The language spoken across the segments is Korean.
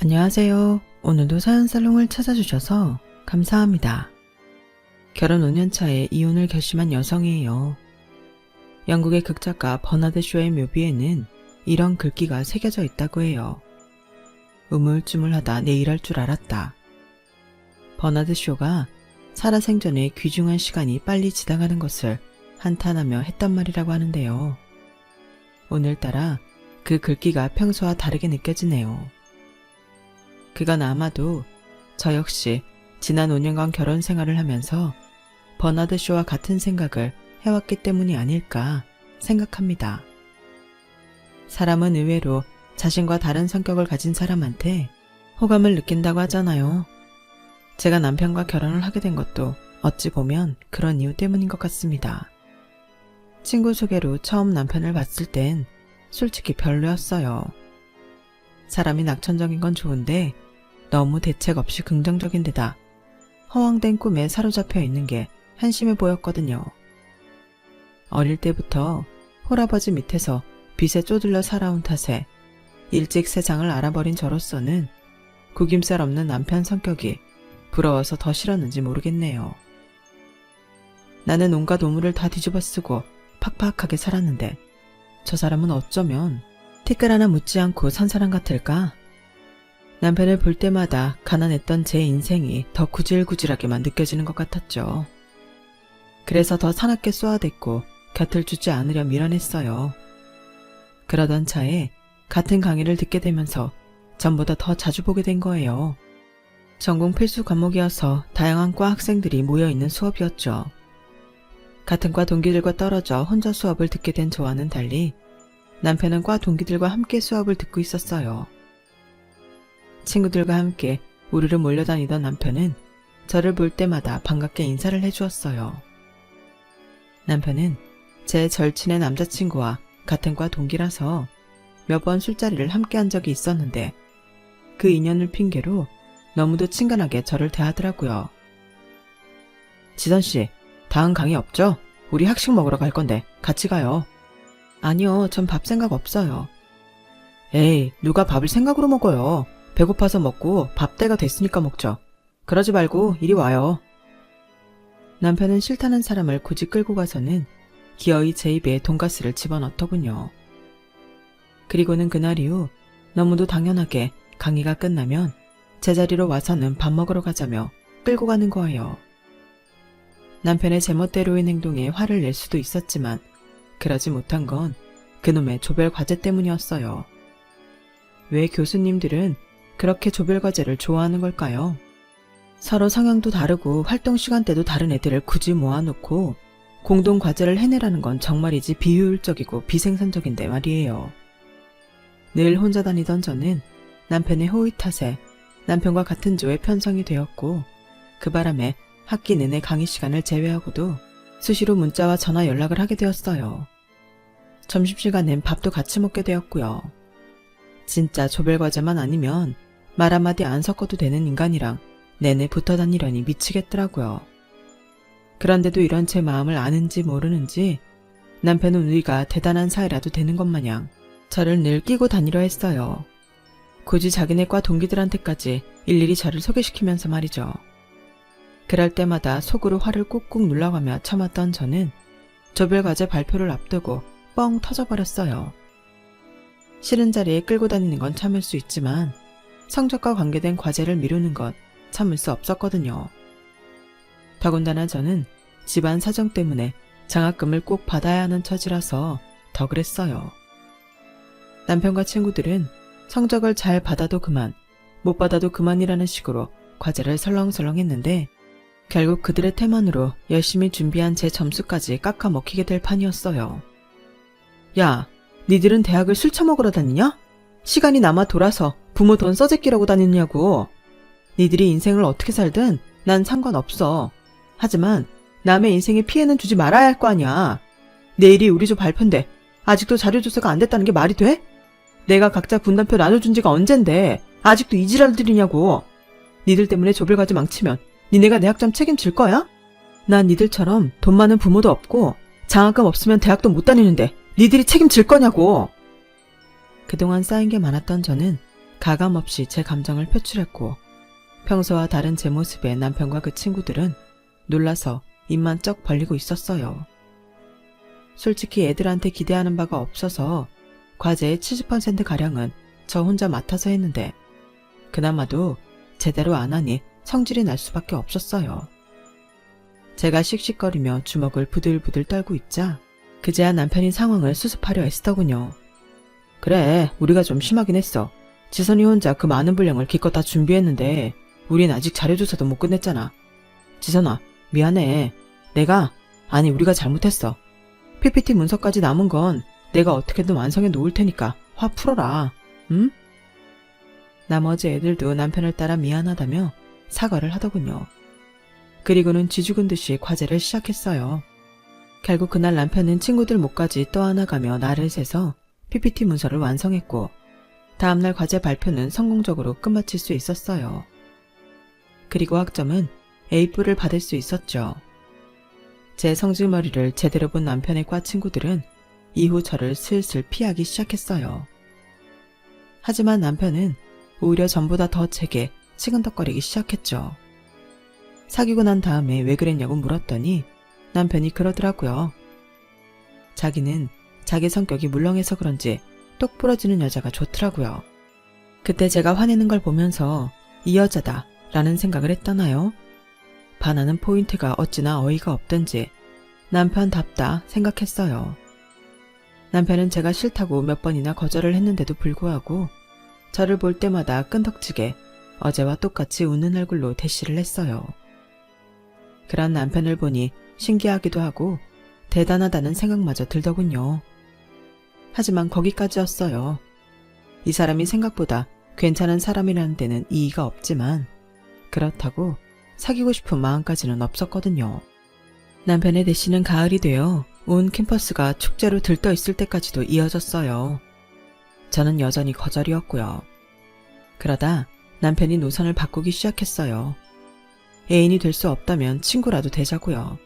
안녕하세요. 오늘도 사연살롱을 찾아주셔서 감사합니다. 결혼 5년 차에 이혼을 결심한 여성이에요. 영국의 극작가 버나드 쇼의 묘비에는 이런 글귀가 새겨져 있다고 해요. 우물쭈물하다 내일 할 줄 알았다. 버나드 쇼가 살아생전에 귀중한 시간이 빨리 지나가는 것을 한탄하며 했단 말이라고 하는데요. 오늘따라 그 글귀가 평소와 다르게 느껴지네요. 그건 아마도 저 역시 지난 5년간 결혼 생활을 하면서 버나드 쇼와 같은 생각을 해왔기 때문이 아닐까 생각합니다. 사람은 의외로 자신과 다른 성격을 가진 사람한테 호감을 느낀다고 하잖아요. 제가 남편과 결혼을 하게 된 것도 어찌 보면 그런 이유 때문인 것 같습니다. 친구 소개로 처음 남편을 봤을 땐 솔직히 별로였어요. 사람이 낙천적인 건 좋은데 너무 대책 없이 긍정적인 데다 허황된 꿈에 사로잡혀 있는 게 한심해 보였거든요. 어릴 때부터 홀아버지 밑에서 빚에 쪼들려 살아온 탓에 일찍 세상을 알아버린 저로서는 구김살 없는 남편 성격이 부러워서 더 싫었는지 모르겠네요. 나는 온갖 오물을 다 뒤집어 쓰고 팍팍하게 살았는데 저 사람은 어쩌면 티끌 하나 묻지 않고 산 사람 같을까? 남편을 볼 때마다 가난했던 제 인생이 더 구질구질하게만 느껴지는 것 같았죠. 그래서 더 사납게 쏘아댔고 곁을 주지 않으려 밀어냈어요. 그러던 차에 같은 강의를 듣게 되면서 전보다 더 자주 보게 된 거예요. 전공 필수 과목이어서 다양한 과 학생들이 모여있는 수업이었죠. 같은 과 동기들과 떨어져 혼자 수업을 듣게 된 저와는 달리 남편은 과 동기들과 함께 수업을 듣고 있었어요. 친구들과 함께 우르르 몰려다니던 남편은 저를 볼 때마다 반갑게 인사를 해주었어요. 남편은 제 절친의 남자친구와 같은 과 동기라서 몇 번 술자리를 함께 한 적이 있었는데 그 인연을 핑계로 너무도 친근하게 저를 대하더라고요. 지선씨, 다음 강의 없죠? 우리 학식 먹으러 갈 건데 같이 가요. 아니요, 전 밥 생각 없어요. 에이, 누가 밥을 생각으로 먹어요. 배고파서 먹고 밥 때가 됐으니까 먹죠. 그러지 말고 이리 와요. 남편은 싫다는 사람을 굳이 끌고 가서는 기어이 제 입에 돈가스를 집어넣더군요. 그리고는 그날 이후 너무도 당연하게 강의가 끝나면 제자리로 와서는 밥 먹으러 가자며 끌고 가는 거예요. 남편의 제멋대로인 행동에 화를 낼 수도 있었지만 그러지 못한 건 그놈의 조별 과제 때문이었어요. 왜 교수님들은 그렇게 조별 과제를 좋아하는 걸까요? 서로 성향도 다르고 활동 시간대도 다른 애들을 굳이 모아놓고 공동 과제를 해내라는 건 정말이지 비효율적이고 비생산적인데 말이에요. 늘 혼자 다니던 저는 남편의 호의 탓에 남편과 같은 조에 편성이 되었고 그 바람에 학기 내내 강의 시간을 제외하고도 수시로 문자와 전화 연락을 하게 되었어요. 점심시간엔 밥도 같이 먹게 되었고요. 진짜 조별과제만 아니면 말 한마디 안 섞어도 되는 인간이랑 내내 붙어 다니려니 미치겠더라고요. 그런데도 이런 제 마음을 아는지 모르는지 남편은 우리가 대단한 사이라도 되는 것 마냥 저를 늘 끼고 다니려 했어요. 굳이 자기네 과 동기들한테까지 일일이 저를 소개시키면서 말이죠. 그럴 때마다 속으로 화를 꾹꾹 눌러가며 참았던 저는 조별과제 발표를 앞두고 뻥 터져버렸어요. 싫은 자리에 끌고 다니는 건 참을 수 있지만 성적과 관계된 과제를 미루는 건 참을 수 없었거든요. 더군다나 저는 집안 사정 때문에 장학금을 꼭 받아야 하는 처지라서 더 그랬어요. 남편과 친구들은 성적을 잘 받아도 그만, 못 받아도 그만이라는 식으로 과제를 설렁설렁 했는데 결국 그들의 태만으로 열심히 준비한 제 점수까지 깎아 먹히게 될 판이었어요. 야, 니들은 대학을 술 처먹으러 다니냐? 시간이 남아 돌아서 부모 돈 써제끼라고 다니냐고. 니들이 인생을 어떻게 살든 난 상관없어. 하지만 남의 인생에 피해는 주지 말아야 할 거 아니야. 내일이 우리 조 발표인데 아직도 자료 조사가 안 됐다는 게 말이 돼? 내가 각자 분담표 나눠준 지가 언젠데 아직도 이 지랄들이냐고. 니들 때문에 조별과제 망치면 니네가 내 학점 책임질 거야? 난 니들처럼 돈 많은 부모도 없고 장학금 없으면 대학도 못 다니는데 니들이 책임질 거냐고. 그동안 쌓인 게 많았던 저는 가감없이 제 감정을 표출했고 평소와 다른 제 모습에 남편과 그 친구들은 놀라서 입만 쩍 벌리고 있었어요. 솔직히 애들한테 기대하는 바가 없어서 과제의 70%가량은 저 혼자 맡아서 했는데 그나마도 제대로 안 하니 성질이 날 수밖에 없었어요. 제가 씩씩거리며 주먹을 부들부들 떨고 있자 그제야 남편이 상황을 수습하려 애쓰더군요. 그래, 우리가 좀 심하긴 했어. 지선이 혼자 그 많은 분량을 기껏 다 준비했는데 우린 아직 자료조사도 못 끝냈잖아. 지선아, 미안해. 우리가 잘못했어. PPT 문서까지 남은 건 내가 어떻게든 완성해 놓을 테니까 화 풀어라. 응? 나머지 애들도 남편을 따라 미안하다며 사과를 하더군요. 그리고는 쥐죽은 듯이 과제를 시작했어요. 결국 그날 남편은 친구들 목까지 떠안아가며 날을 새서 PPT 문서를 완성했고 다음날 과제 발표는 성공적으로 끝마칠 수 있었어요. 그리고 학점은 A뿔을 받을 수 있었죠. 제 성질머리를 제대로 본 남편의 과 친구들은 이후 저를 슬슬 피하기 시작했어요. 하지만 남편은 오히려 전보다 더 제게 시근덕거리기 시작했죠. 사귀고 난 다음에 왜 그랬냐고 물었더니 남편이 그러더라고요. 자기는 자기 성격이 물렁해서 그런지 똑 부러지는 여자가 좋더라고요. 그때 제가 화내는 걸 보면서 이 여자다 라는 생각을 했다나요? 반하는 포인트가 어찌나 어이가 없던지 남편답다 생각했어요. 남편은 제가 싫다고 몇 번이나 거절을 했는데도 불구하고 저를 볼 때마다 끈덕지게 어제와 똑같이 웃는 얼굴로 대시를 했어요. 그런 남편을 보니 신기하기도 하고 대단하다는 생각마저 들더군요. 하지만 거기까지였어요. 이 사람이 생각보다 괜찮은 사람이라는 데는 이의가 없지만 그렇다고 사귀고 싶은 마음까지는 없었거든요. 남편의 대시는 가을이 되어 온 캠퍼스가 축제로 들떠 있을 때까지도 이어졌어요. 저는 여전히 거절이었고요. 그러다 남편이 노선을 바꾸기 시작했어요. 애인이 될 수 없다면 친구라도 되자고요.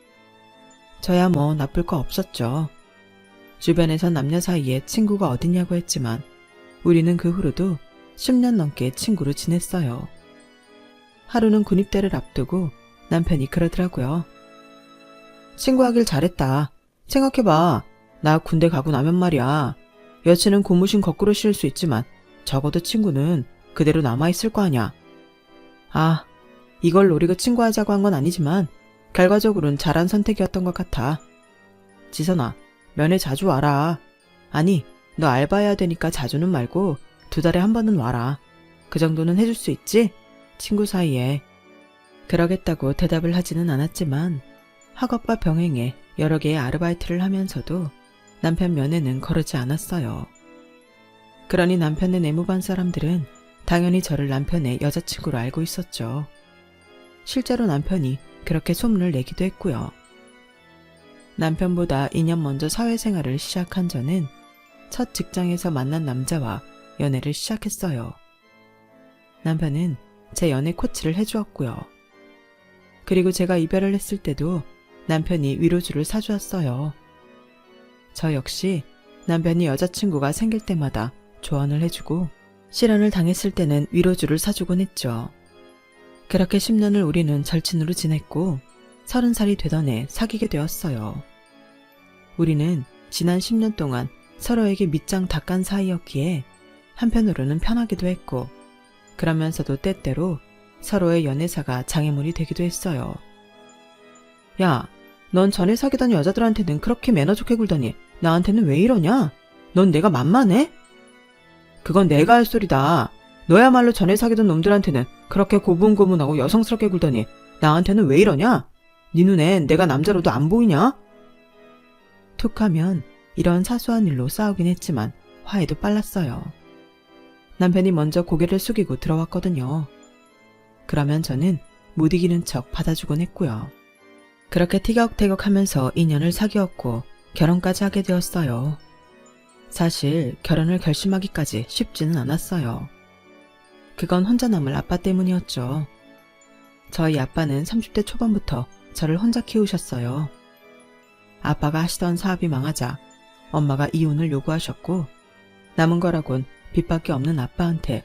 저야 뭐 나쁠 거 없었죠. 주변에선 남녀 사이에 친구가 어딨냐고 했지만 우리는 그 후로도 10년 넘게 친구로 지냈어요. 하루는 군입대를 앞두고 남편이 그러더라고요. 친구하길 잘했다. 생각해봐. 나 군대 가고 나면 말이야. 여친은 고무신 거꾸로 씌울 수 있지만 적어도 친구는 그대로 남아있을 거 아냐. 아, 이걸 노리고 친구하자고 한 건 아니지만 결과적으로는 잘한 선택이었던 것 같아. 지선아, 면회 자주 와라. 아니, 너 알바해야 되니까 자주는 말고 2달에 한 번은 와라. 그 정도는 해줄 수 있지? 친구 사이에. 그러겠다고 대답을 하지는 않았지만 학업과 병행해 여러 개의 아르바이트를 하면서도 남편 면회는 거르지 않았어요. 그러니 남편의 내무반 사람들은 당연히 저를 남편의 여자친구로 알고 있었죠. 실제로 남편이 그렇게 소문을 내기도 했고요. 남편보다 2년 먼저 사회생활을 시작한 저는 첫 직장에서 만난 남자와 연애를 시작했어요. 남편은 제 연애 코치를 해주었고요. 그리고 제가 이별을 했을 때도 남편이 위로주를 사주었어요. 저 역시 남편이 여자친구가 생길 때마다 조언을 해주고 실언을 당했을 때는 위로주를 사주곤 했죠. 그렇게 10년을 우리는 절친으로 지냈고 30살이 되던 해 사귀게 되었어요. 우리는 지난 10년 동안 서로에게 밑장 닦은 사이였기에 한편으로는 편하기도 했고 그러면서도 때때로 서로의 연애사가 장애물이 되기도 했어요. 야, 넌 전에 사귀던 여자들한테는 그렇게 매너 좋게 굴더니 나한테는 왜 이러냐? 넌 내가 만만해? 그건 내가 할 소리다. 너야말로 전에 사귀던 놈들한테는 그렇게 고분고분하고 여성스럽게 굴더니 나한테는 왜 이러냐? 네 눈엔 내가 남자로도 안 보이냐? 툭하면 이런 사소한 일로 싸우긴 했지만 화해도 빨랐어요. 남편이 먼저 고개를 숙이고 들어왔거든요. 그러면 저는 못 이기는 척 받아주곤 했고요. 그렇게 티격태격하면서 인연을 사귀었고 결혼까지 하게 되었어요. 사실 결혼을 결심하기까지 쉽지는 않았어요. 그건 혼자 남을 아빠 때문이었죠. 저희 아빠는 30대 초반부터 저를 혼자 키우셨어요. 아빠가 하시던 사업이 망하자 엄마가 이혼을 요구하셨고 남은 거라곤 빚밖에 없는 아빠한테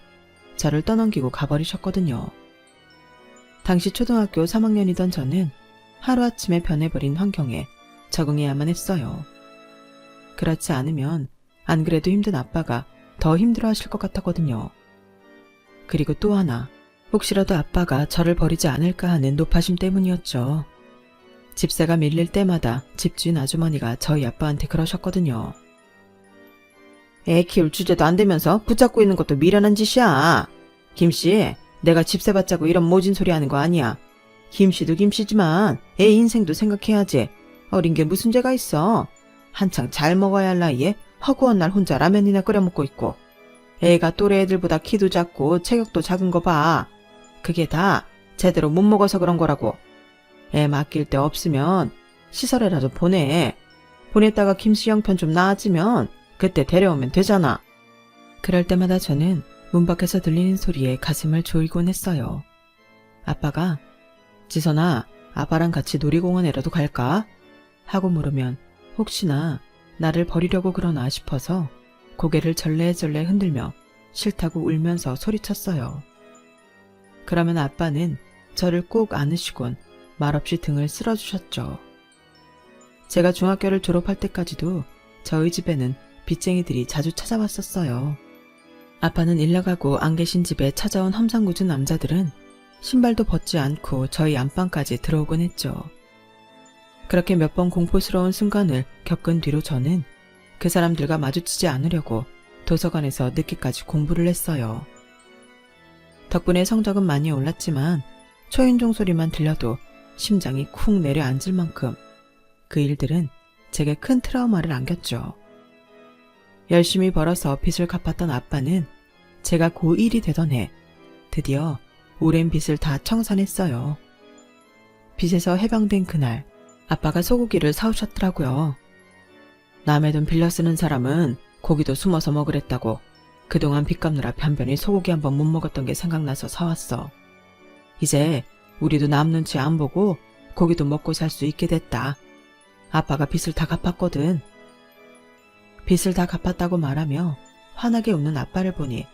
저를 떠넘기고 가버리셨거든요. 당시 초등학교 3학년이던 저는 하루아침에 변해버린 환경에 적응해야만 했어요. 그렇지 않으면 안 그래도 힘든 아빠가 더 힘들어하실 것 같았거든요. 그리고 또 하나, 혹시라도 아빠가 저를 버리지 않을까 하는 노파심 때문이었죠. 집세가 밀릴 때마다 집주인 아주머니가 저희 아빠한테 그러셨거든요. 애 키울 주제도 안 되면서 붙잡고 있는 것도 미련한 짓이야. 김씨, 내가 집세 받자고 이런 모진 소리 하는 거 아니야. 김씨도 김씨지만 애 인생도 생각해야지. 어린 게 무슨 죄가 있어. 한창 잘 먹어야 할 나이에 허구한 날 혼자 라면이나 끓여 먹고 있고. 애가 또래 애들보다 키도 작고 체격도 작은 거 봐. 그게 다 제대로 못 먹어서 그런 거라고. 애 맡길 데 없으면 시설에라도 보내. 보냈다가 김씨 형편 좀 나아지면 그때 데려오면 되잖아. 그럴 때마다 저는 문 밖에서 들리는 소리에 가슴을 조이곤 했어요. 아빠가 지선아, 아빠랑 같이 놀이공원에라도 갈까? 하고 물으면 혹시나 나를 버리려고 그러나 싶어서 고개를 절레절레 흔들며 싫다고 울면서 소리쳤어요. 그러면 아빠는 저를 꼭 안으시곤 말없이 등을 쓸어주셨죠. 제가 중학교를 졸업할 때까지도 저희 집에는 빚쟁이들이 자주 찾아왔었어요. 아빠는 일 나가고 안 계신 집에 찾아온 험상궂은 남자들은 신발도 벗지 않고 저희 안방까지 들어오곤 했죠. 그렇게 몇 번 공포스러운 순간을 겪은 뒤로 저는 그 사람들과 마주치지 않으려고 도서관에서 늦게까지 공부를 했어요. 덕분에 성적은 많이 올랐지만 초인종 소리만 들려도 심장이 쿵 내려앉을 만큼 그 일들은 제게 큰 트라우마를 안겼죠. 열심히 벌어서 빚을 갚았던 아빠는 제가 고1이 되던 해 드디어 오랜 빚을 다 청산했어요. 빚에서 해방된 그날 아빠가 소고기를 사오셨더라고요. 남의 돈 빌려 쓰는 사람은 고기도 숨어서 먹으랬다고. 그동안 빚 갚느라 변변히 소고기 한 번 못 먹었던 게 생각나서 사왔어. 이제 우리도 남 눈치 안 보고 고기도 먹고 살 수 있게 됐다. 아빠가 빚을 다 갚았거든. 빚을 다 갚았다고 말하며 환하게 웃는 아빠를 보니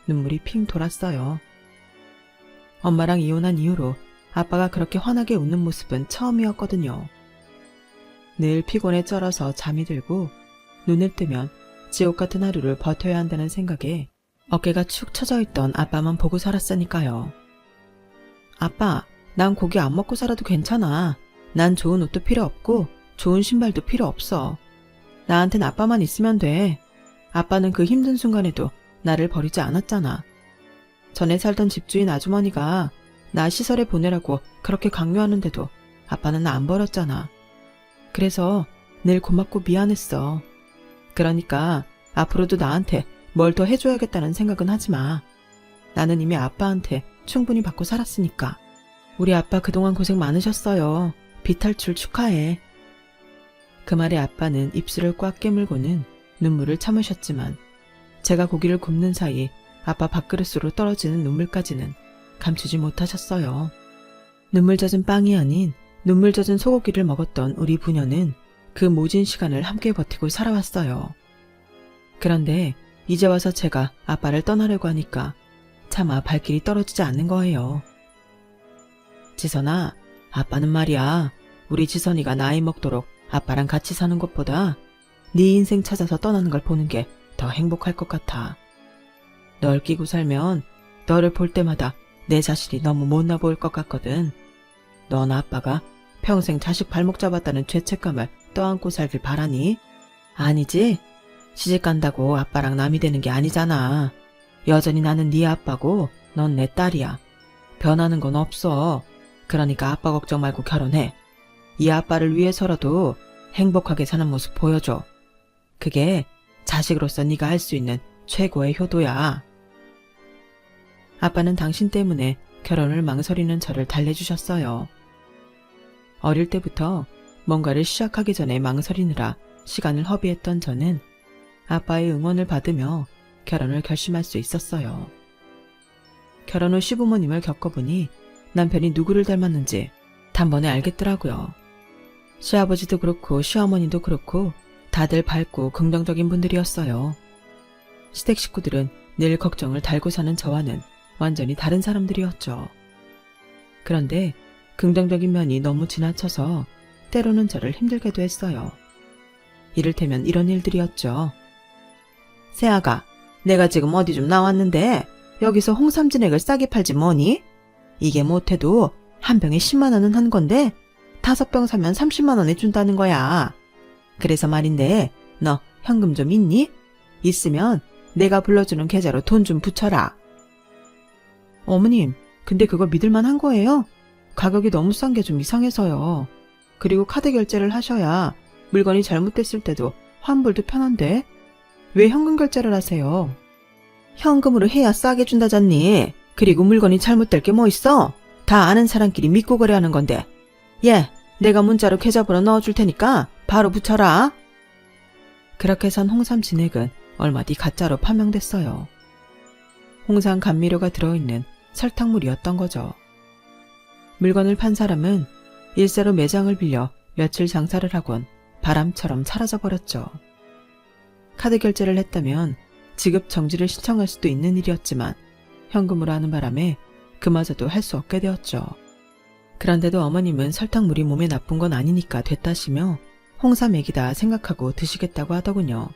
눈물이 핑 돌았어요. 엄마랑 이혼한 이후로 아빠가 그렇게 환하게 웃는 모습은 처음이었거든요. 늘 피곤에 쩔어서 잠이 들고 눈을 뜨면 지옥 같은 하루를 버텨야 한다는 생각에 어깨가 축 처져 있던 아빠만 보고 살았으니까요. 아빠, 난 고기 안 먹고 살아도 괜찮아. 난 좋은 옷도 필요 없고 좋은 신발도 필요 없어. 나한텐 아빠만 있으면 돼. 아빠는 그 힘든 순간에도 나를 버리지 않았잖아. 전에 살던 집주인 아주머니가 나 시설에 보내라고 그렇게 강요하는데도 아빠는 나 안 버렸잖아. 그래서 늘 고맙고 미안했어. 그러니까 앞으로도 나한테 뭘 더 해줘야겠다는 생각은 하지 마. 나는 이미 아빠한테 충분히 받고 살았으니까. 우리 아빠 그동안 고생 많으셨어요. 빚 탈출 축하해. 그 말에 아빠는 입술을 꽉 깨물고는 눈물을 참으셨지만 제가 고기를 굽는 사이 아빠 밥그릇으로 떨어지는 눈물까지는 감추지 못하셨어요. 눈물 젖은 빵이 아닌 눈물 젖은 소고기를 먹었던 우리 부녀는 그 모진 시간을 함께 버티고 살아왔어요. 그런데 이제 와서 제가 아빠를 떠나려고 하니까 차마 발길이 떨어지지 않는 거예요. 지선아, 아빠는 말이야. 우리 지선이가 나이 먹도록 아빠랑 같이 사는 것보다 네 인생 찾아서 떠나는 걸 보는 게 더 행복할 것 같아. 널 끼고 살면 너를 볼 때마다 내 자신이 너무 못나 보일 것 같거든. 넌 아빠가 평생 자식 발목 잡았다는 죄책감을 떠안고 살길 바라니? 아니지? 시집 간다고 아빠랑 남이 되는 게 아니잖아. 여전히 나는 네 아빠고 넌 내 딸이야. 변하는 건 없어. 그러니까 아빠 걱정 말고 결혼해. 이 아빠를 위해서라도 행복하게 사는 모습 보여줘. 그게 자식으로서 네가 할 수 있는 최고의 효도야. 아빠는 당신 때문에 결혼을 망설이는 저를 달래주셨어요. 어릴 때부터 뭔가를 시작하기 전에 망설이느라 시간을 허비했던 저는 아빠의 응원을 받으며 결혼을 결심할 수 있었어요. 결혼 후 시부모님을 겪어보니 남편이 누구를 닮았는지 단번에 알겠더라고요. 시아버지도 그렇고 시어머니도 그렇고 다들 밝고 긍정적인 분들이었어요. 시댁 식구들은 늘 걱정을 달고 사는 저와는 완전히 다른 사람들이었죠. 그런데 긍정적인 면이 너무 지나쳐서 때로는 저를 힘들게도 했어요. 이를테면 이런 일들이었죠. 세아가, 내가 지금 어디 좀 나왔는데 여기서 홍삼 진액을 싸게 팔지 뭐니? 이게 못해도 한 병에 10만 원은 한 건데 5병 사면 30만 원에 준다는 거야. 그래서 말인데 너 현금 좀 있니? 있으면 내가 불러주는 계좌로 돈 좀 붙여라. 어머님, 근데 그거 믿을만 한 거예요? 가격이 너무 싼 게 좀 이상해서요. 그리고 카드 결제를 하셔야 물건이 잘못됐을 때도 환불도 편한데 왜 현금 결제를 하세요? 현금으로 해야 싸게 준다잖니. 그리고 물건이 잘못될 게 뭐 있어? 다 아는 사람끼리 믿고 거래하는 건데. 예, 내가 문자로 계좌번호 넣어줄 테니까 바로 붙여라. 그렇게 산 홍삼 진액은 얼마 뒤 가짜로 판명됐어요. 홍삼 감미료가 들어있는 설탕물이었던 거죠. 물건을 판 사람은 일세로 매장을 빌려 며칠 장사를 하곤 바람처럼 사라져 버렸죠. 카드 결제를 했다면 지급 정지를 신청할 수도 있는 일이었지만 현금으로 하는 바람에 그마저도 할 수 없게 되었죠. 그런데도 어머님은 설탕물이 몸에 나쁜 건 아니니까 됐다시며 홍삼액이다 생각하고 드시겠다고 하더군요.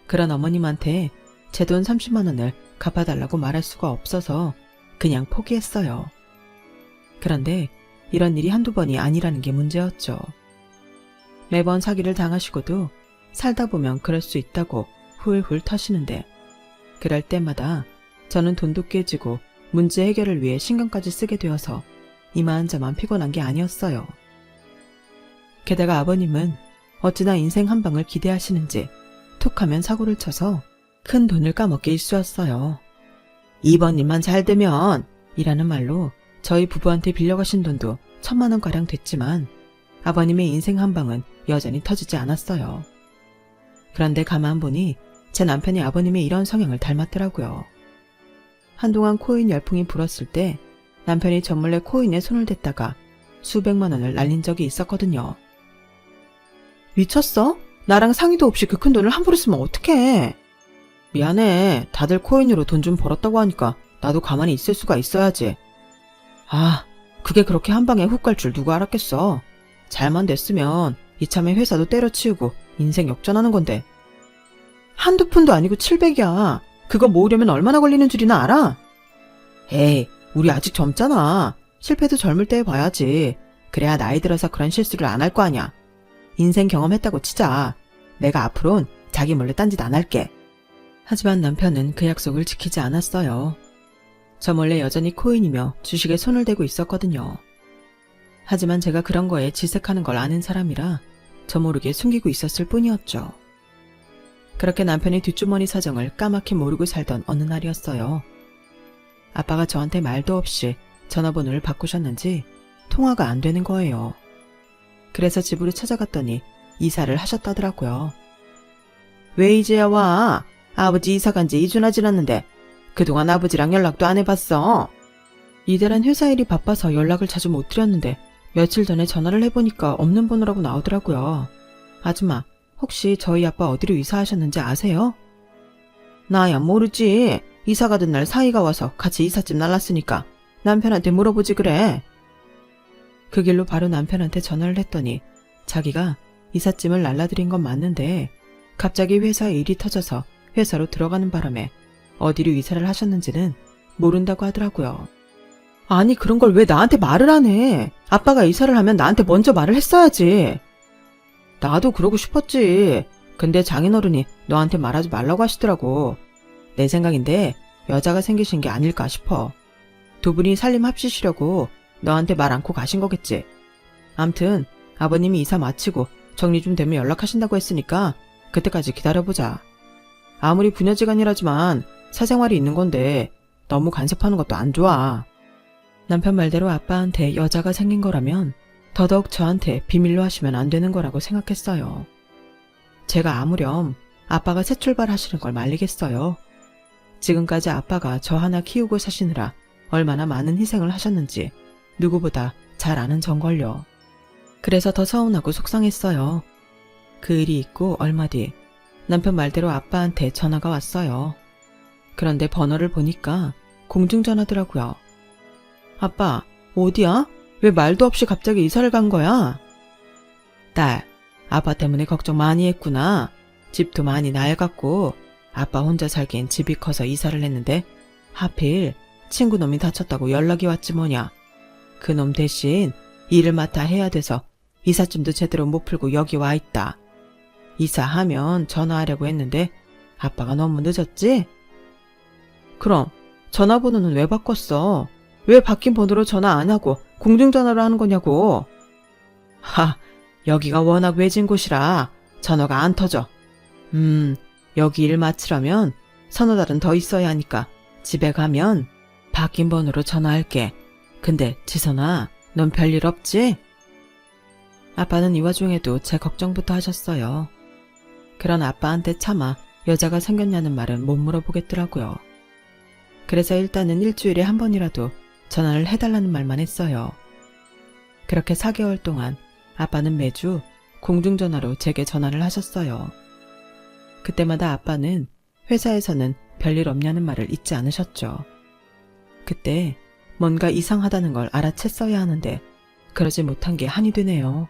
그런 어머님한테 제 돈 30만 원을 갚아달라고 말할 수가 없어서 그냥 포기했어요. 그런데 이런 일이 한두 번이 아니라는 게 문제였죠. 매번 사기를 당하시고도 살다 보면 그럴 수 있다고 훌훌 터시는데 그럴 때마다 저는 돈도 깨지고 문제 해결을 위해 신경까지 쓰게 되어서 이만저만 피곤한 게 아니었어요. 게다가 아버님은 어찌나 인생 한 방을 기대하시는지 툭하면 사고를 쳐서 큰 돈을 까먹게 일쑤였어요. 이번 일만 잘 되면 이라는 말로 저희 부부한테 빌려가신 돈도 1,000만 원가량 됐지만 아버님의 인생 한 방은 여전히 터지지 않았어요. 그런데 가만 보니 제 남편이 아버님의 이런 성향을 닮았더라고요. 한동안 코인 열풍이 불었을 때 남편이 저 몰래 코인에 손을 댔다가 수백만 원을 날린 적이 있었거든요. 미쳤어? 나랑 상의도 없이 그 큰 돈을 함부로 쓰면 어떡해? 미안해. 다들 코인으로 돈 좀 벌었다고 하니까 나도 가만히 있을 수가 있어야지. 아, 그게 그렇게 한 방에 훅 갈 줄 누가 알았겠어. 잘만 됐으면 이참에 회사도 때려치우고 인생 역전하는 건데. 한두 푼도 아니고 700이야. 그거 모으려면 얼마나 걸리는 줄이나 알아? 에이, 우리 아직 젊잖아. 실패도 젊을 때 해봐야지. 그래야 나이 들어서 그런 실수를 안 할 거 아냐. 인생 경험했다고 치자. 내가 앞으론 자기 몰래 딴짓 안 할게. 하지만 남편은 그 약속을 지키지 않았어요. 저 몰래 여전히 코인이며 주식에 손을 대고 있었거든요. 하지만 제가 그런 거에 질색하는 걸 아는 사람이라 저 모르게 숨기고 있었을 뿐이었죠. 그렇게 남편의 뒷주머니 사정을 까맣게 모르고 살던 어느 날이었어요. 아빠가 저한테 말도 없이 전화번호를 바꾸셨는지 통화가 안 되는 거예요. 그래서 집으로 찾아갔더니 이사를 하셨다더라고요. 왜 이제야 와? 아버지 이사 간 지 2주나 지났는데 그동안 아버지랑 연락도 안 해봤어. 이대란 회사 일이 바빠서 연락을 자주 못 드렸는데 며칠 전에 전화를 해보니까 없는 번호라고 나오더라고요. 아줌마, 혹시 저희 아빠 어디로 이사하셨는지 아세요? 나야 모르지. 이사 가던 날 사이가 와서 같이 이삿짐 날랐으니까 남편한테 물어보지 그래. 그 길로 바로 남편한테 전화를 했더니 자기가 이삿짐을 날라드린 건 맞는데 갑자기 회사에 일이 터져서 회사로 들어가는 바람에 어디로 이사를 하셨는지는 모른다고 하더라고요. 아니 그런 걸 왜 나한테 말을 안 해? 아빠가 이사를 하면 나한테 먼저 말을 했어야지. 나도 그러고 싶었지. 근데 장인어른이 너한테 말하지 말라고 하시더라고. 내 생각인데 여자가 생기신 게 아닐까 싶어. 두 분이 살림 합치시려고 너한테 말 않고 가신 거겠지. 암튼 아버님이 이사 마치고 정리 좀 되면 연락하신다고 했으니까 그때까지 기다려보자. 아무리 부녀지간이라지만 사생활이 있는 건데 너무 간섭하는 것도 안 좋아. 남편 말대로 아빠한테 여자가 생긴 거라면 더더욱 저한테 비밀로 하시면 안 되는 거라고 생각했어요. 제가 아무렴 아빠가 새 출발하시는 걸 말리겠어요. 지금까지 아빠가 저 하나 키우고 사시느라 얼마나 많은 희생을 하셨는지 누구보다 잘 아는 전걸요. 그래서 더 서운하고 속상했어요. 그 일이 있고 얼마 뒤 남편 말대로 아빠한테 전화가 왔어요. 그런데 번호를 보니까 공중전화더라고요. 아빠, 어디야? 왜 말도 없이 갑자기 이사를 간 거야? 딸, 아빠 때문에 걱정 많이 했구나. 집도 많이 낡았고 아빠 혼자 살기엔 집이 커서 이사를 했는데 하필 친구 놈이 다쳤다고 연락이 왔지 뭐냐. 그놈 대신 일을 맡아 해야 돼서 이삿짐도 제대로 못 풀고 여기 와 있다. 이사하면 전화하려고 했는데 아빠가 너무 늦었지? 그럼 전화번호는 왜 바꿨어? 왜 바뀐 번호로 전화 안 하고 공중전화로 하는 거냐고. 여기가 워낙 외진 곳이라 전화가 안 터져. 여기 일 마치려면 서너 달은 더 있어야 하니까 집에 가면 바뀐 번호로 전화할게. 근데 지선아, 넌 별일 없지? 아빠는 이 와중에도 제 걱정부터 하셨어요. 그런 아빠한테 차마 여자가 생겼냐는 말은 못 물어보겠더라고요. 그래서 일단은 일주일에 한 번이라도 전화를 해달라는 말만 했어요. 그렇게 4개월 동안 아빠는 매주 공중전화로 제게 전화를 하셨어요. 그때마다 아빠는 회사에서는 별일 없냐는 말을 잊지 않으셨죠. 그때 뭔가 이상하다는 걸 알아챘어야 하는데 그러지 못한 게 한이 되네요.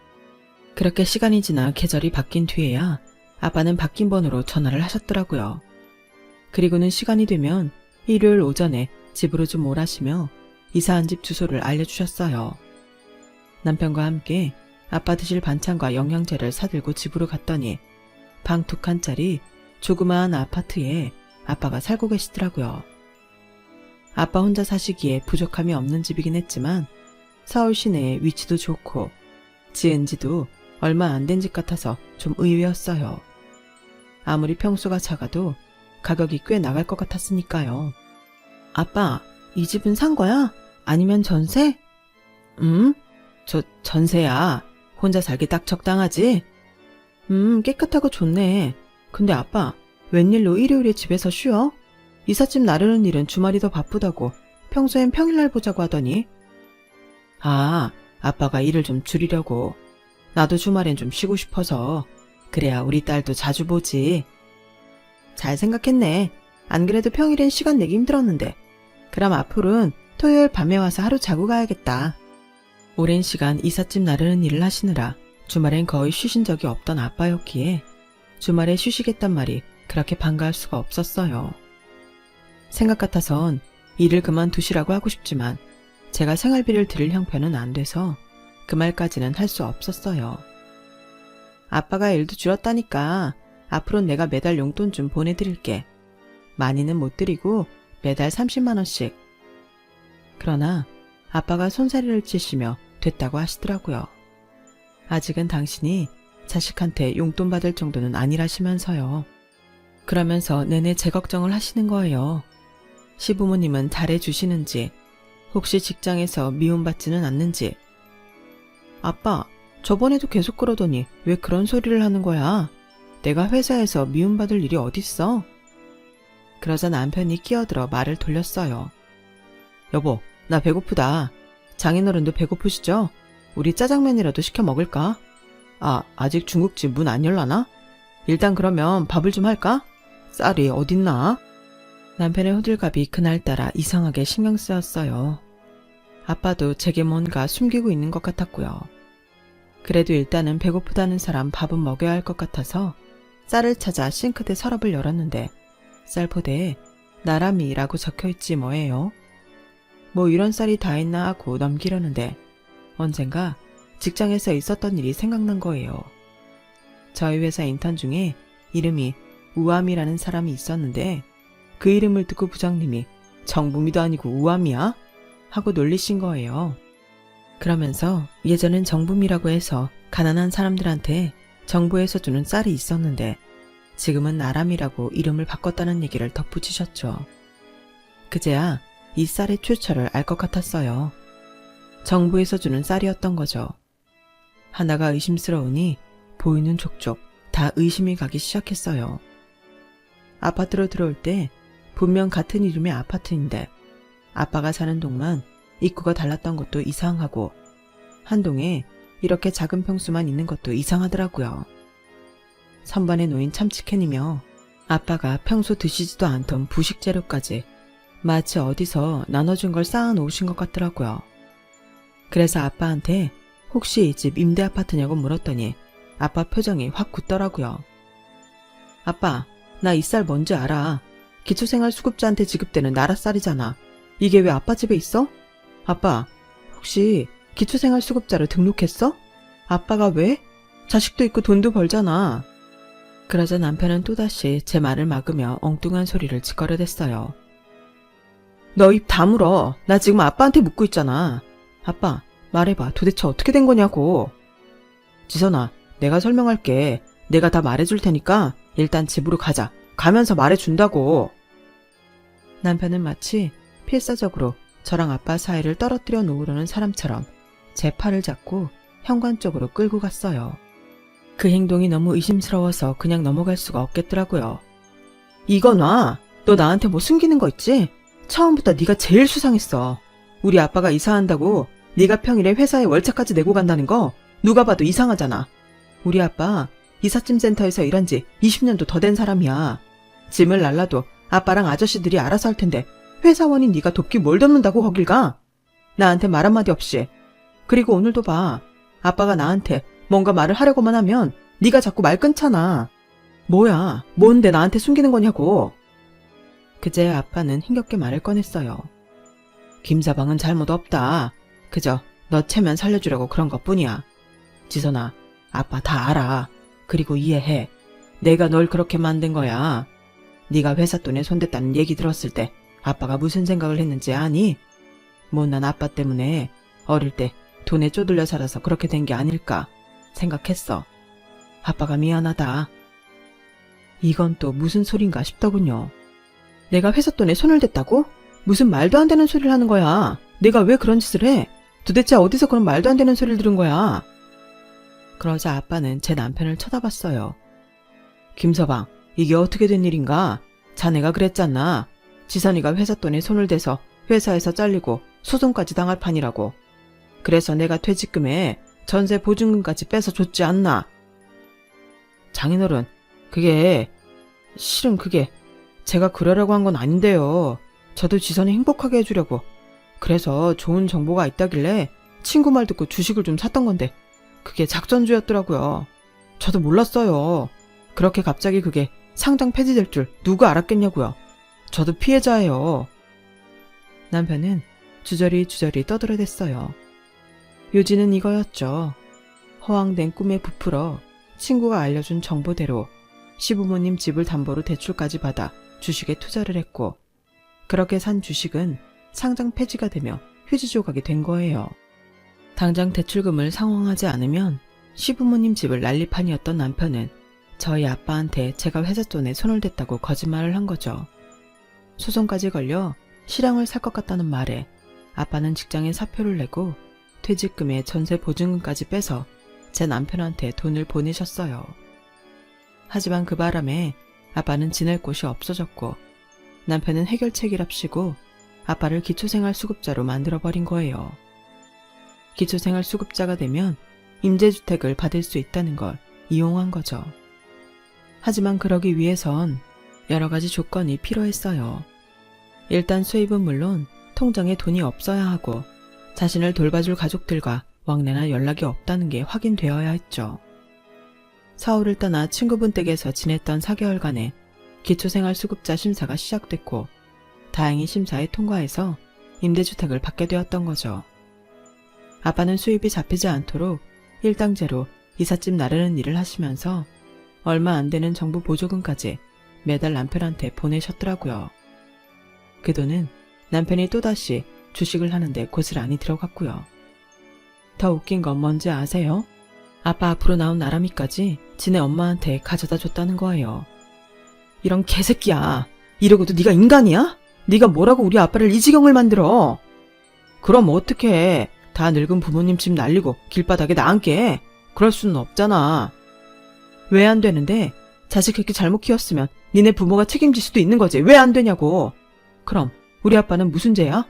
그렇게 시간이 지나 계절이 바뀐 뒤에야 아빠는 바뀐 번호로 전화를 하셨더라고요. 그리고는 시간이 되면 일요일 오전에 집으로 좀 오라시며 이사한 집 주소를 알려주셨어요. 남편과 함께 아빠 드실 반찬과 영양제를 사들고 집으로 갔더니 방 2칸짜리 조그마한 아파트에 아빠가 살고 계시더라고요. 아빠 혼자 사시기에 부족함이 없는 집이긴 했지만 서울 시내에 위치도 좋고 지은 지도 얼마 안 된 집 같아서 좀 의외였어요. 아무리 평수가 작아도 가격이 꽤 나갈 것 같았으니까요. 아빠, 이 집은 산 거야? 아니면 전세? 저 전세야. 혼자 살기 딱 적당하지? 깨끗하고 좋네. 근데 아빠, 웬일로 일요일에 집에서 쉬어? 이삿짐 나르는 일은 주말이 더 바쁘다고 평소엔 평일날 보자고 하더니. 아빠가 일을 좀 줄이려고. 나도 주말엔 좀 쉬고 싶어서. 그래야 우리 딸도 자주 보지. 잘 생각했네. 안 그래도 평일엔 시간 내기 힘들었는데. 그럼 앞으로는 토요일 밤에 와서 하루 자고 가야겠다. 오랜 시간 이삿짐 나르는 일을 하시느라 주말엔 거의 쉬신 적이 없던 아빠였기에 주말에 쉬시겠단 말이 그렇게 반가울 수가 없었어요. 생각 같아선 일을 그만두시라고 하고 싶지만 제가 생활비를 드릴 형편은 안 돼서 그 말까지는 할 수 없었어요. 아빠가 일도 줄었다니까 앞으로는 내가 매달 용돈 좀 보내드릴게. 많이는 못 드리고 매달 30만 원씩. 그러나 아빠가 손사래를 치시며 됐다고 하시더라고요. 아직은 당신이 자식한테 용돈 받을 정도는 아니라시면서요. 그러면서 내내 제 걱정을 하시는 거예요. 시부모님은 잘해주시는지, 혹시 직장에서 미움받지는 않는지. 아빠, 저번에도 계속 그러더니 왜 그런 소리를 하는 거야? 내가 회사에서 미움받을 일이 어딨어? 그러자 남편이 끼어들어 말을 돌렸어요. 여보, 나 배고프다. 장인어른도 배고프시죠? 우리 짜장면이라도 시켜 먹을까? 아직 중국집 문 안 열라나? 일단 그러면 밥을 좀 할까? 쌀이 어딨나? 남편의 호들갑이 그날따라 이상하게 신경 쓰였어요. 아빠도 제게 뭔가 숨기고 있는 것 같았고요. 그래도 일단은 배고프다는 사람 밥은 먹여야 할 것 같아서 쌀을 찾아 싱크대 서랍을 열었는데 쌀포대에 나람이라고 적혀있지 뭐예요. 뭐 이런 쌀이 다 있나 하고 넘기려는데 언젠가 직장에서 있었던 일이 생각난 거예요. 저희 회사 인턴 중에 이름이 우암이라는 사람이 있었는데 그 이름을 듣고 부장님이 정부미도 아니고 우암이야? 하고 놀리신 거예요. 그러면서 예전엔 정부미라고 해서 가난한 사람들한테 정부에서 주는 쌀이 있었는데 지금은 나람이라고 이름을 바꿨다는 얘기를 덧붙이셨죠. 그제야 이 쌀의 출처를 알 것 같았어요. 정부에서 주는 쌀이었던 거죠. 하나가 의심스러우니 보이는 족족 다 의심이 가기 시작했어요. 아파트로 들어올 때 분명 같은 이름의 아파트인데 아빠가 사는 동만 입구가 달랐던 것도 이상하고 한 동에 이렇게 작은 평수만 있는 것도 이상하더라고요. 선반에 놓인 참치캔이며 아빠가 평소 드시지도 않던 부식 재료까지 마치 어디서 나눠준 걸 쌓아 놓으신 것 같더라고요. 그래서 아빠한테 혹시 이 집 임대 아파트냐고 물었더니 아빠 표정이 확 굳더라고요. 아빠, 나 이 쌀 뭔지 알아. 기초생활수급자한테 지급되는 나랏쌀이잖아. 이게 왜 아빠 집에 있어? 아빠, 혹시 기초생활수급자로 등록했어? 아빠가 왜? 자식도 있고 돈도 벌잖아. 그러자 남편은 또다시 제 말을 막으며 엉뚱한 소리를 짓거려댔어요. 너 입 다물어. 나 지금 아빠한테 묻고 있잖아. 아빠, 말해봐. 도대체 어떻게 된 거냐고. 지선아, 내가 설명할게. 내가 다 말해줄 테니까 일단 집으로 가자. 가면서 말해준다고. 남편은 마치 필사적으로 저랑 아빠 사이를 떨어뜨려 놓으려는 사람처럼 제 팔을 잡고 현관 쪽으로 끌고 갔어요. 그 행동이 너무 의심스러워서 그냥 넘어갈 수가 없겠더라고요. 이거 놔. 너 나한테 뭐 숨기는 거 있지? 처음부터 네가 제일 수상했어. 우리 아빠가 이사한다고 네가 평일에 회사에 월차까지 내고 간다는 거 누가 봐도 이상하잖아. 우리 아빠 이삿짐 센터에서 일한 지 20년도 더 된 사람이야. 짐을 날라도 아빠랑 아저씨들이 알아서 할 텐데 회사원인 네가 돕기 뭘 돕는다고 거길 가? 나한테 말 한마디 없이. 그리고 오늘도 봐. 아빠가 나한테 뭔가 말을 하려고만 하면 네가 자꾸 말 끊잖아. 뭐야, 뭔데 나한테 숨기는 거냐고. 그제야 아빠는 힘겹게 말을 꺼냈어요. 김서방은 잘못 없다. 그저 너 체면 살려주려고 그런 것뿐이야. 지선아, 아빠 다 알아. 그리고 이해해. 내가 널 그렇게 만든 거야. 네가 회사 돈에 손댔다는 얘기 들었을 때 아빠가 무슨 생각을 했는지 아니? 못난 아빠 때문에 어릴 때 돈에 쪼들려 살아서 그렇게 된 게 아닐까 생각했어. 아빠가 미안하다. 이건 또 무슨 소린가 싶더군요. 내가 회사 돈에 손을 댔다고? 무슨 말도 안 되는 소리를 하는 거야. 내가 왜 그런 짓을 해? 도대체 어디서 그런 말도 안 되는 소리를 들은 거야? 그러자 아빠는 제 남편을 쳐다봤어요. 김서방, 이게 어떻게 된 일인가? 자네가 그랬잖아. 지선이가 회사 돈에 손을 대서 회사에서 잘리고 소송까지 당할 판이라고. 그래서 내가 퇴직금에 전세 보증금까지 빼서 줬지 않나? 장인어른, 실은 그게 제가 그러려고 한 건 아닌데요. 저도 지선이 행복하게 해주려고. 그래서 좋은 정보가 있다길래 친구 말 듣고 주식을 좀 샀던 건데 그게 작전주였더라고요. 저도 몰랐어요. 그렇게 갑자기 그게 상장 폐지될 줄 누가 알았겠냐고요. 저도 피해자예요. 남편은 주저리 떠들어댔어요. 요지는 이거였죠. 허황된 꿈에 부풀어 친구가 알려준 정보대로 시부모님 집을 담보로 대출까지 받아 주식에 투자를 했고 그렇게 산 주식은 상장 폐지가 되며 휴지 조각이 된 거예요. 당장 대출금을 상환하지 않으면 시부모님 집을 난리판이었던 남편은 저희 아빠한테 제가 회사 돈에 손을 댔다고 거짓말을 한 거죠. 소송까지 걸려 실형을 살 것 같다는 말에 아빠는 직장에 사표를 내고 퇴직금에 전세 보증금까지 빼서 제 남편한테 돈을 보내셨어요. 하지만 그 바람에 아빠는 지낼 곳이 없어졌고 남편은 해결책이랍시고 아빠를 기초생활수급자로 만들어버린 거예요. 기초생활수급자가 되면 임대주택을 받을 수 있다는 걸 이용한 거죠. 하지만 그러기 위해선 여러 가지 조건이 필요했어요. 일단 수입은 물론 통장에 돈이 없어야 하고 자신을 돌봐줄 가족들과 왕래나 연락이 없다는 게 확인되어야 했죠. 서울을 떠나 친구분 댁에서 지냈던 4개월간의 기초생활수급자 심사가 시작됐고 다행히 심사에 통과해서 임대주택을 받게 되었던 거죠. 아빠는 수입이 잡히지 않도록 일당제로 이삿짐 나르는 일을 하시면서 얼마 안 되는 정부 보조금까지 매달 남편한테 보내셨더라고요. 그 돈은 남편이 또다시 주식을 하는데 고스란히 들어갔고요. 더 웃긴 건 뭔지 아세요? 아빠 앞으로 나온 나람이까지 지네 엄마한테 가져다 줬다는 거예요. 이런 개새끼야. 이러고도 네가 인간이야? 네가 뭐라고 우리 아빠를 이 지경을 만들어? 그럼 어떡해. 다 늙은 부모님 집 날리고 길바닥에 나앉게. 그럴 수는 없잖아. 왜 안 되는데? 자식 그렇게 잘못 키웠으면 니네 부모가 책임질 수도 있는 거지. 왜 안 되냐고. 그럼 우리 아빠는 무슨 죄야?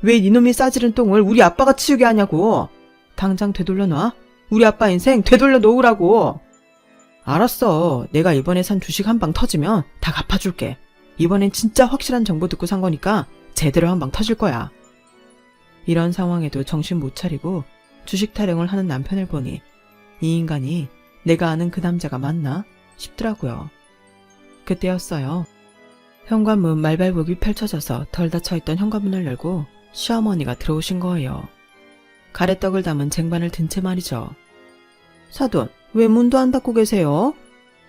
왜 이놈이 싸지른 똥을 우리 아빠가 치우게 하냐고. 당장 되돌려 놔. 우리 아빠 인생 되돌려 놓으라고. 알았어. 내가 이번에 산 주식 한 방 터지면 다 갚아줄게. 이번엔 진짜 확실한 정보 듣고 산 거니까 제대로 한 방 터질 거야. 이런 상황에도 정신 못 차리고 주식 타령을 하는 남편을 보니 이 인간이 내가 아는 그 남자가 맞나 싶더라고요. 그때였어요. 현관문 말발굽이 펼쳐져서 덜 닫혀있던 현관문을 열고 시어머니가 들어오신 거예요. 가래떡을 담은 쟁반을 든 채 말이죠. 사돈, 왜 문도 안 닫고 계세요?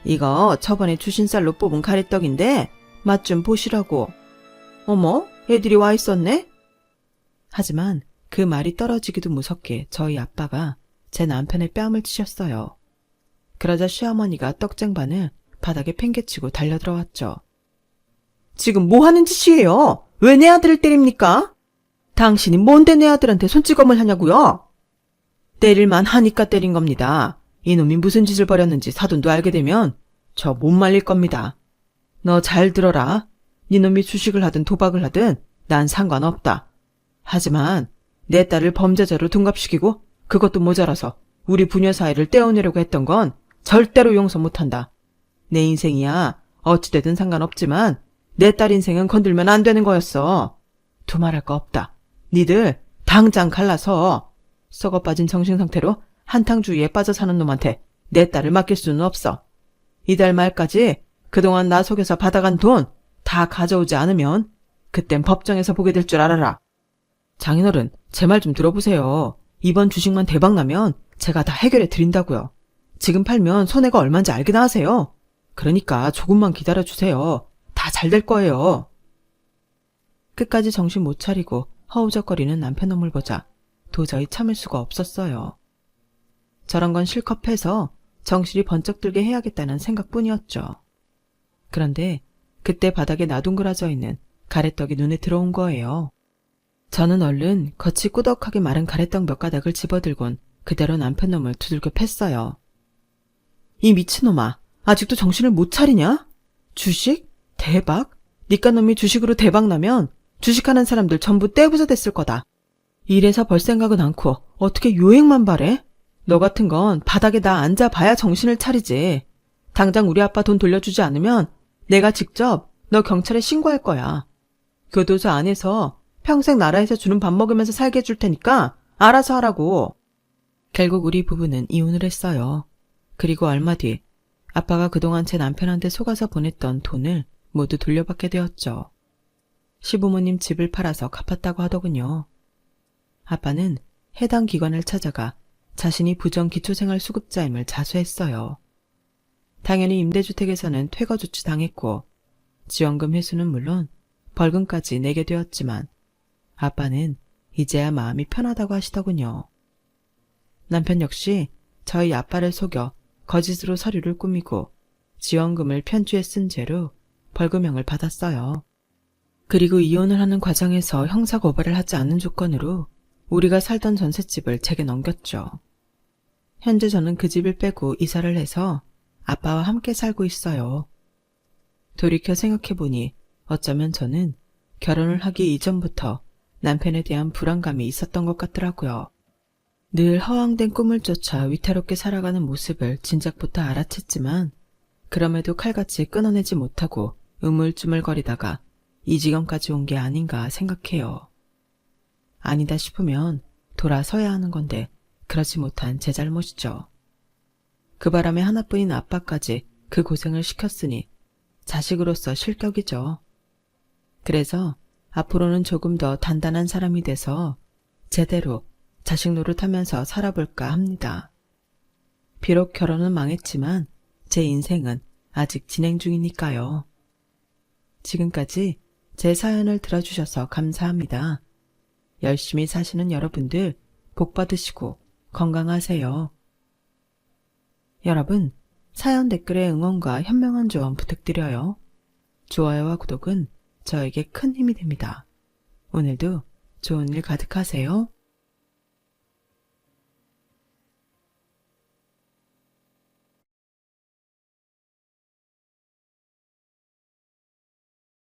이거 저번에 주신 쌀로 뽑은 가래떡인데 맛 좀 보시라고. 어머, 애들이 와 있었네? 하지만 그 말이 떨어지기도 무섭게 저희 아빠가 제 남편의 뺨을 치셨어요. 그러자 시어머니가 떡쟁반을 바닥에 팽개치고 달려들어왔죠. 지금 뭐 하는 짓이에요? 왜 내 아들을 때립니까? 당신이 뭔데 내 아들한테 손찌검을 하냐고요? 때릴만 하니까 때린 겁니다. 이놈이 무슨 짓을 벌였는지 사돈도 알게 되면 저 못 말릴 겁니다. 너 잘 들어라. 니놈이 주식을 하든 도박을 하든 난 상관없다. 하지만 내 딸을 범죄자로 둔갑시키고 그것도 모자라서 우리 부녀 사이를 떼어내려고 했던 건 절대로 용서 못한다. 내 인생이야 어찌되든 상관없지만 내 딸 인생은 건들면 안 되는 거였어. 두말할 거 없다. 니들 당장 갈라서 썩어 빠진 정신상태로 한탕 주의에 빠져 사는 놈한테 내 딸을 맡길 수는 없어. 이달 말까지 그동안 나 속여서 받아간 돈 다 가져오지 않으면 그땐 법정에서 보게 될 줄 알아라. 장인어른, 제 말 좀 들어보세요. 이번 주식만 대박 나면 제가 다 해결해 드린다고요. 지금 팔면 손해가 얼마인지 알기나 하세요. 그러니까 조금만 기다려주세요. 다 잘 될 거예요. 끝까지 정신 못 차리고 허우적거리는 남편 놈을 보자 도저히 참을 수가 없었어요. 저런 건 실컷 패서 정신이 번쩍 들게 해야겠다는 생각뿐이었죠. 그런데 그때 바닥에 나둥그러져 있는 가래떡이 눈에 들어온 거예요. 저는 얼른 겉이 꾸덕하게 마른 가래떡 몇 가닥을 집어들곤 그대로 남편 놈을 두들겨 팼어요. 이 미친놈아, 아직도 정신을 못 차리냐? 주식? 대박? 니까 놈이 주식으로 대박 나면 주식하는 사람들 전부 떼부자 됐을 거다. 이래서 벌 생각은 않고 어떻게 요행만 바래? 너 같은 건 바닥에 나 앉아봐야 정신을 차리지. 당장 우리 아빠 돈 돌려주지 않으면 내가 직접 너 경찰에 신고할 거야. 교도소 안에서 평생 나라에서 주는 밥 먹으면서 살게 해줄 테니까 알아서 하라고. 결국 우리 부부는 이혼을 했어요. 그리고 얼마 뒤 아빠가 그동안 제 남편한테 속아서 보냈던 돈을 모두 돌려받게 되었죠. 시부모님 집을 팔아서 갚았다고 하더군요. 아빠는 해당 기관을 찾아가 자신이 부정기초생활수급자임을 자수했어요. 당연히 임대주택에서는 퇴거조치 당했고 지원금 회수는 물론 벌금까지 내게 되었지만 아빠는 이제야 마음이 편하다고 하시더군요. 남편 역시 저희 아빠를 속여 거짓으로 서류를 꾸미고 지원금을 편주에 쓴 죄로 벌금형을 받았어요. 그리고 이혼을 하는 과정에서 형사고발을 하지 않는 조건으로 우리가 살던 전셋집을 제게 넘겼죠. 현재 저는 그 집을 빼고 이사를 해서 아빠와 함께 살고 있어요. 돌이켜 생각해보니 어쩌면 저는 결혼을 하기 이전부터 남편에 대한 불안감이 있었던 것 같더라고요. 늘 허황된 꿈을 쫓아 위태롭게 살아가는 모습을 진작부터 알아챘지만 그럼에도 칼같이 끊어내지 못하고 우물쭈물거리다가 이 지경까지 온 게 아닌가 생각해요. 아니다 싶으면 돌아서야 하는 건데 그러지 못한 제 잘못이죠. 그 바람에 하나뿐인 아빠까지 그 고생을 시켰으니 자식으로서 실격이죠. 그래서 앞으로는 조금 더 단단한 사람이 돼서 제대로 자식 노릇하면서 살아볼까 합니다. 비록 결혼은 망했지만 제 인생은 아직 진행 중이니까요. 지금까지 제 사연을 들어주셔서 감사합니다. 열심히 사시는 여러분들 복 받으시고 건강하세요. 여러분, 사연 댓글에 응원과 현명한 조언 부탁드려요. 좋아요와 구독은 저에게 큰 힘이 됩니다. 오늘도 좋은 일 가득하세요.